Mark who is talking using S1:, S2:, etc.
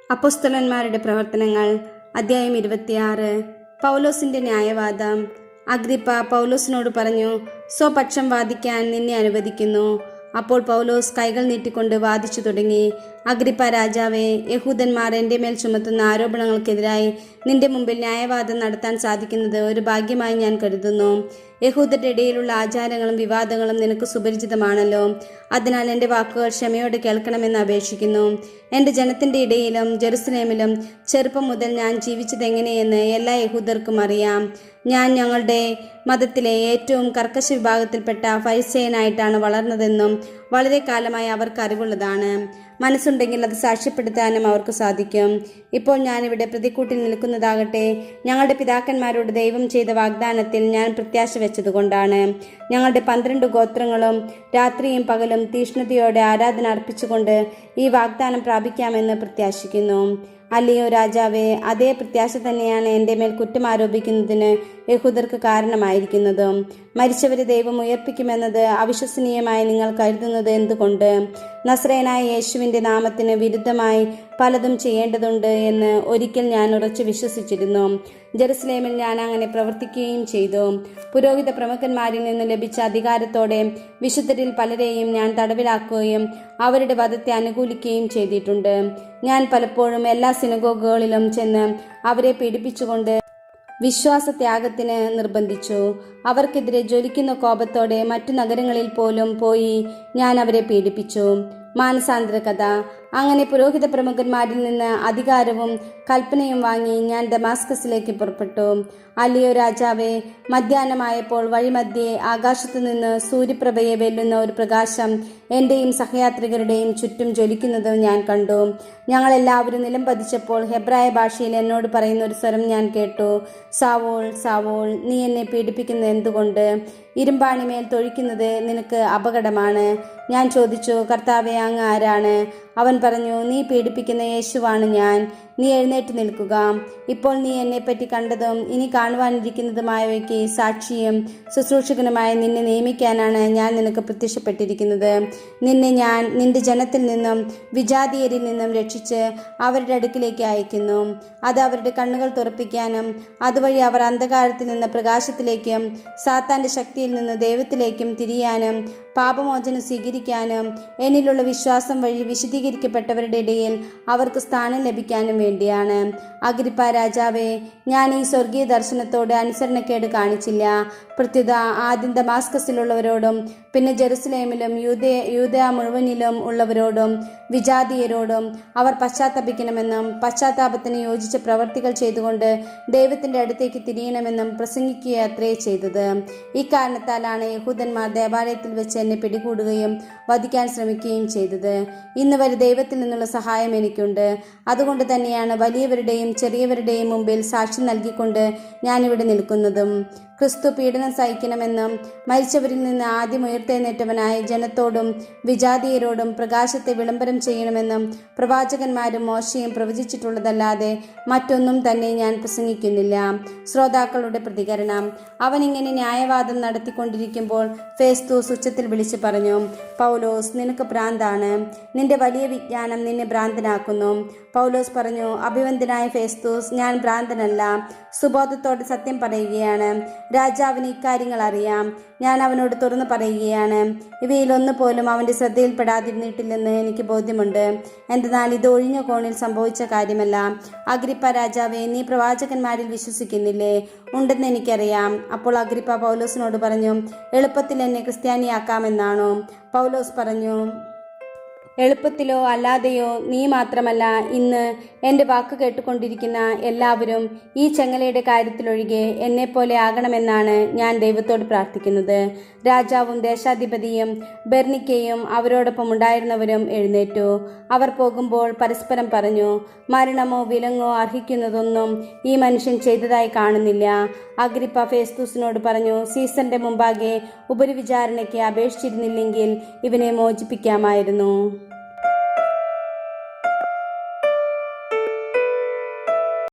S1: അപ്പോസ്തലന്മാരുടെ പ്രവർത്തനങ്ങൾ അധ്യായം 26. പൗലോസിന്റെ ന്യായവാദം. അഗ്രിപ്പ പൗലോസിനോട് പറഞ്ഞു, സ്വപക്ഷം വാദിക്കാൻ നിന്നെ അനുവദിക്കുന്നു. അപ്പോൾ പൗലോസ് കൈകൾ നീട്ടിക്കൊണ്ട് വാദിച്ചു തുടങ്ങി. അഗ്രിപ്പ രാജാവേ, യഹൂദന്മാർ എൻ്റെ മേൽ ചുമത്തുന്ന ആരോപണങ്ങൾക്കെതിരായി നിന്റെ മുമ്പിൽ ന്യായവാദം നടത്താൻ സാധിക്കുന്നത് ഒരു ഭാഗ്യമായി ഞാൻ കരുതുന്നു. യഹൂദരുടെ ഇടയിലുള്ള ആചാരങ്ങളും വിവാദങ്ങളും നിനക്ക് സുപരിചിതമാണല്ലോ. അതിനാൽ എൻ്റെ വാക്കുകൾ ക്ഷമയോടെ കേൾക്കണമെന്ന് അപേക്ഷിക്കുന്നു. എൻ്റെ ജനത്തിൻ്റെ ഇടയിലും ജെറുസലേമിലും ചെറുപ്പം മുതൽ ഞാൻ ജീവിച്ചതെങ്ങനെയെന്ന് എല്ലാ യഹൂദർക്കും അറിയാം. ഞാൻ ഞങ്ങളുടെ മതത്തിലെ ഏറ്റവും കർക്കശ വിഭാഗത്തിൽപ്പെട്ട ഫരിസേയനായിട്ടാണ് വളർന്നതെന്നും വളരെ കാലമായി അവർക്ക് അറിവുള്ളതാണ്. മനസ്സുണ്ടെങ്കിൽ അത് സാക്ഷ്യപ്പെടുത്താനും അവർക്ക് സാധിക്കും. ഇപ്പോൾ ഞാനിവിടെ പ്രതിക്കൂട്ടിൽ നിൽക്കുന്നതാകട്ടെ ഞങ്ങളുടെ പിതാക്കന്മാരോട് ദൈവം ചെയ്ത വാഗ്ദാനത്തിൽ ഞാൻ പ്രത്യാശ വെച്ചതുകൊണ്ടാണ്. ഞങ്ങളുടെ 12 ഗോത്രങ്ങളും രാത്രിയും പകലും തീഷ്ണതയോടെ ആരാധന അർപ്പിച്ചുകൊണ്ട് ഈ വാഗ്ദാനം പ്രാപിക്കാമെന്ന് പ്രത്യാശിക്കുന്നു. അല്ലയോ രാജാവേ, അതേ പ്രത്യാശ തന്നെയാണ് എൻ്റെ മേൽ കുറ്റം ആരോപിക്കുന്നതിന് യഹൂദർക്ക് കാരണമായിരിക്കുന്നത്. മരിച്ചവരെ ദൈവം ഉയർപ്പിക്കുമെന്നത് അവിശ്വസനീയമായി നിങ്ങൾ കരുതുന്നത് എന്തുകൊണ്ട്? നസ്രയനായ യേശുവിൻ്റെ നാമത്തിന് വിരുദ്ധമായി പലതും ചെയ്യേണ്ടതുണ്ട് എന്ന് ഒരിക്കൽ ഞാൻ ഉറച്ചു വിശ്വസിച്ചിരുന്നു. ജെറുസലേമിൽ ഞാൻ അങ്ങനെ പ്രവർത്തിക്കുകയും ചെയ്തു. പുരോഹിത പ്രമുഖന്മാരിൽ നിന്ന് ലഭിച്ച അധികാരത്തോടെ വിശുദ്ധരിൽ പലരെയും ഞാൻ തടവിലാക്കുകയും അവരുടെ വധത്തെ അനുകൂലിക്കുകയും ചെയ്തിട്ടുണ്ട്. ഞാൻ പലപ്പോഴും എല്ലാ സിനഗോഗുകളിലും ചെന്ന് അവരെ പീഡിപ്പിച്ചുകൊണ്ട് വിശ്വാസത്യാഗത്തിന് നിർബന്ധിച്ചു. അവർക്കെതിരെ ജ്വലിക്കുന്ന കോപത്തോടെ മറ്റു നഗരങ്ങളിൽ പോലും പോയി ഞാൻ അവരെ പീഡിപ്പിച്ചു. മാനസാന്തര കഥ. അങ്ങനെ പുരോഹിത പ്രമുഖന്മാരിൽ നിന്ന് അധികാരവും കൽപ്പനയും വാങ്ങി ഞാൻ ദമാസ്കസിലേക്ക് പുറപ്പെട്ടു. അല്ലയോ രാജാവേ, മധ്യാഹ്നമായപ്പോൾ വഴിമധ്യേ ആകാശത്തു നിന്ന് സൂര്യപ്രഭയെ വെല്ലുന്ന ഒരു പ്രകാശം എൻ്റെയും സഹയാത്രികരുടെയും ചുറ്റും ജ്വലിക്കുന്നത് ഞാൻ കണ്ടു. ഞങ്ങളെല്ലാവരും നിലം പതിച്ചപ്പോൾ ഹെബ്രായ ഭാഷയിൽ എന്നോട് പറയുന്ന ഒരു സ്വരം ഞാൻ കേട്ടു. സാവോൾ, സാവോൾ, നീ എന്നെ പീഡിപ്പിക്കുന്നത് എന്തുകൊണ്ട്? ഇരുമ്പാണിമേൽ തൊഴിക്കുന്നത് നിനക്ക് അപകടമാണ്. ഞാൻ ചോദിച്ചു, കർത്താവേ, അങ്ങ് ആരാണ്? അവൻ പറഞ്ഞു, നീ പീഡിപ്പിക്കുന്ന യേശുവാണ് ഞാൻ. നീ എഴുന്നേറ്റ് നിൽക്കുക. ഇപ്പോൾ നീ എന്നെപ്പറ്റി കണ്ടതും ഇനി കാണുവാനിരിക്കുന്നതുമായവയ്ക്ക് സാക്ഷിയും ശുശ്രൂഷകനുമായി നിന്നെ നിയമിക്കാനാണ് ഞാൻ നിനക്ക് പ്രത്യക്ഷപ്പെട്ടിരിക്കുന്നത്. നിന്നെ ഞാൻ നിന്റെ ജനത്തിൽ നിന്നും വിജാതീയരിൽ നിന്നും രക്ഷിച്ച് അവരുടെ അടുക്കിലേക്ക് അയക്കുന്നു. അത് അവരുടെ കണ്ണുകൾ തുറപ്പിക്കാനും അതുവഴി അവർ അന്ധകാരത്തിൽ നിന്ന് പ്രകാശത്തിലേക്കും സാത്താന്റെ ശക്തിയിൽ നിന്ന് ദൈവത്തിലേക്കും തിരിയാനും പാപമോചനം സ്വീകരിക്കാനും എന്നിലുള്ള വിശ്വാസം വഴി വിശദീകരിക്കപ്പെട്ടവരുടെ ഇടയിൽ അവർക്ക് സ്ഥാനം ലഭിക്കാനും വേണ്ടിയാണ്. അഗ്രിപ്പ രാജാവേ, ഞാൻ ഈ സ്വർഗീയ ദർശനത്തോട് അനുസരണക്കേട് പ്രത്യുത ആദ്യം ദമാസ്കസിലുള്ളവരോടും പിന്നെ ജെറുസലേമിലും യൂദയ മുഴുവനിലും ഉള്ളവരോടും വിജാതീയരോടും അവർ പശ്ചാത്തപിക്കണമെന്നും പശ്ചാത്താപത്തിന് യോജിച്ച പ്രവർത്തികൾ ചെയ്തുകൊണ്ട് ദൈവത്തിൻ്റെ അടുത്തേക്ക് തിരിയണമെന്നും പ്രസംഗിക്കുക അത്രേ ചെയ്തത്. ഈ കാരണത്താലാണ് യഹൂദന്മാർ ദേവാലയത്തിൽ വെച്ച് എന്നെ പിടികൂടുകയും വധിക്കാൻ ശ്രമിക്കുകയും ചെയ്തത്. ഇന്ന് വരെ ദൈവത്തിൽ നിന്നുള്ള സഹായം എനിക്കുണ്ട്. അതുകൊണ്ട് തന്നെയാണ് വലിയവരുടെയും ചെറിയവരുടെയും മുമ്പിൽ സാക്ഷി നൽകിക്കൊണ്ട് ഞാനിവിടെ നിൽക്കുന്നതും. ക്രിസ്തു പീഡനം സഹിക്കണമെന്നും മരിച്ചവരിൽ നിന്ന് ആദ്യം ഉയർത്തെഴുന്നേറ്റവനായ ജനത്തോടും വിജാതീയരോടും പ്രകാശത്തെ വിളംബരം ചെയ്യണമെന്നും പ്രവാചകന്മാരും മോശയും പ്രവചിച്ചിട്ടുള്ളതല്ലാതെ മറ്റൊന്നും തന്നെ ഞാൻ പ്രസംഗിക്കുന്നില്ല. ശ്രോതാക്കളുടെ പ്രതികരണം. അവനിങ്ങനെ ന്യായവാദം നടത്തിക്കൊണ്ടിരിക്കുമ്പോൾ ഫെസ്തൂസ് ഉച്ചത്തിൽ വിളിച്ചു പറഞ്ഞു, പൗലോസ്, നിനക്ക് ഭ്രാന്താണ്. നിന്റെ വലിയ വിജ്ഞാനം നിന്നെ ഭ്രാന്തനാക്കുന്നു. പൗലോസ് പറഞ്ഞു, അഭിവന്ദനായ ഫെസ്തൂസ്, ഞാൻ ഭ്രാന്തനല്ല, സുബോധത്തോടെ സത്യം പറയുകയാണ്. രാജാവിന് ഇക്കാര്യങ്ങൾ അറിയാം. ഞാൻ അവനോട് തുറന്നു പറയുകയാണ്. ഇവയിലൊന്നു പോലും അവൻ്റെ ശ്രദ്ധയിൽപ്പെടാതിരുന്നിട്ടില്ലെന്ന് എനിക്ക് ബോധ്യമുണ്ട്. എന്തെന്നാൽ ഇത് ഒഴിഞ്ഞ കോണിൽ സംഭവിച്ച കാര്യമല്ല. അഗ്രിപ്പ രാജാവേ, നീ പ്രവാചകന്മാരിൽ വിശ്വസിക്കുന്നില്ലേ? ഉണ്ടെന്ന് എനിക്കറിയാം. അപ്പോൾ അഗ്രിപ്പ പൗലോസിനോട് പറഞ്ഞു, എളുപ്പത്തിൽ എന്നെ ക്രിസ്ത്യാനിയാക്കാമെന്നാണോ? പൗലോസ് പറഞ്ഞു, എളുപ്പത്തിലോ അല്ലാതെയോ നീ മാത്രമല്ല, ഇന്ന് എൻ്റെ വാക്ക് കേട്ടുകൊണ്ടിരിക്കുന്ന എല്ലാവരും ഈ ചങ്ങലയുടെ കാര്യത്തിലൊഴികെ എന്നെപ്പോലെ ആകണമെന്നാണ് ഞാൻ ദൈവത്തോട് പ്രാർത്ഥിക്കുന്നത്. രാജാവും ദേശാധിപതിയും ബെർണിക്കയും അവരോടൊപ്പം ഉണ്ടായിരുന്നവരും എഴുന്നേറ്റു. അവർ പോകുമ്പോൾ പരസ്പരം പറഞ്ഞു, മരണമോ വിലങ്ങോ അർഹിക്കുന്നതൊന്നും ഈ മനുഷ്യൻ ചെയ്തതായി കാണുന്നില്ല. അഗ്രിപ്പ ഫെസ്തൂസിനോട് പറഞ്ഞു, സീസറിന്റെ മുമ്പാകെ ഉപരിവിചാരണയ്ക്ക് അപേക്ഷിച്ചിരുന്നില്ലെങ്കിൽ ഇവനെ മോചിപ്പിക്കാമായിരുന്നു.